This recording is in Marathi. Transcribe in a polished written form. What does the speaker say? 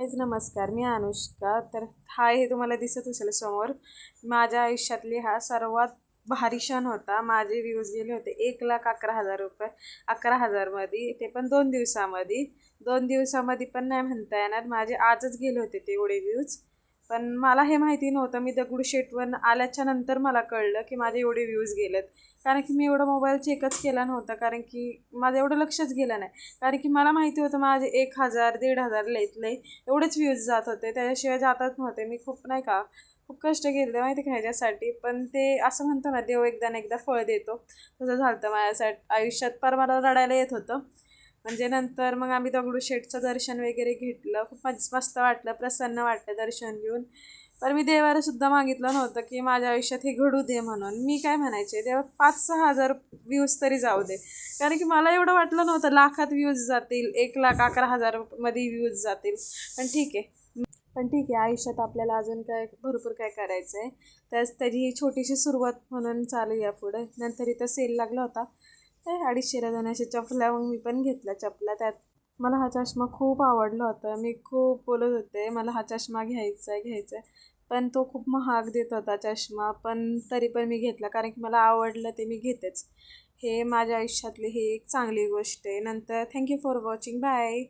नमस्कार, मी अनुष्का. तर हा हे तुम्हाला दिसत असेल समोर. माझ्या आयुष्यातली हा सर्वात भारी क्षण होता. माझे व्ह्यूज गेले होते 1,11,000 रुपये, 11,000 मध्ये, ते पण 2 दिवसामध्ये. 2 दिवसामध्ये पण नाही म्हणता येणार, माझे आजच गेले होते ते एवढे व्ह्यूज. पण मला हे माहिती नव्हतं. मी दगडूशेठवर आल्याच्या नंतर मला कळलं की माझे एवढे व्ह्यूज गेलेत. कारण की मी एवढा मोबाईल चेकच केला नव्हता, कारण की माझं एवढं लक्षच गेलं नाही. कारण की मला माहिती होतं माझे 1,000 1,500 लईत लई एवढेच व्ह्यूज जात होते, त्याच्याशिवाय जातच नव्हते. मी खूप नाही का, खूप कष्ट केले माहिती का ह्याच्यासाठी. पण ते असं म्हणतो ना, देव एकदा ना एकदा फळ देतो, तसं झालं होतं माझ्यासाठी आयुष्यात. पर मला रडायला येत होतं. म्हणजे नंतर मग आम्ही दगडूशेठचं दर्शन वगैरे घेतलं. खूप मस्त वाटलं, प्रसन्न वाटलं दर्शन घेऊन. तर मी देवाला सुद्धा मागितलं नव्हतं की माझ्या आयुष्यात हे घडू दे म्हणून. मी काय म्हणायचे, देवा 5-6 हजार व्ह्यूज तरी जाऊ दे. कारण की मला एवढं वाटलं नव्हतं लाखात व्ह्यूज जातील, 1,11,000 मध्ये व्ह्यूज जातील. पण ठीक आहे. आयुष्यात आपल्याला अजून काय भरपूर काय करायचं आहे. त्याची ही छोटीशी सुरुवात म्हणून चालू या पुढे. नंतर इथं सेल लागला होता, ते 250ला जाण्याच्या चपला. मग मी पण घेतल्या चपला. त्यात मला हा चष्मा खूप आवडला होता. मी खूप बोलत होते मला हा चष्मा घ्यायचा आहे, घ्यायचा आहे. पण तो खूप महाग देत होता चष्मा. पण तरी पण मी घेतला, कारण की मला आवडलं ते मी घेतेच. हे माझ्या आयुष्यातली ही एक चांगली गोष्ट आहे. नंतर थँक्यू फॉर वॉचिंग. बाय.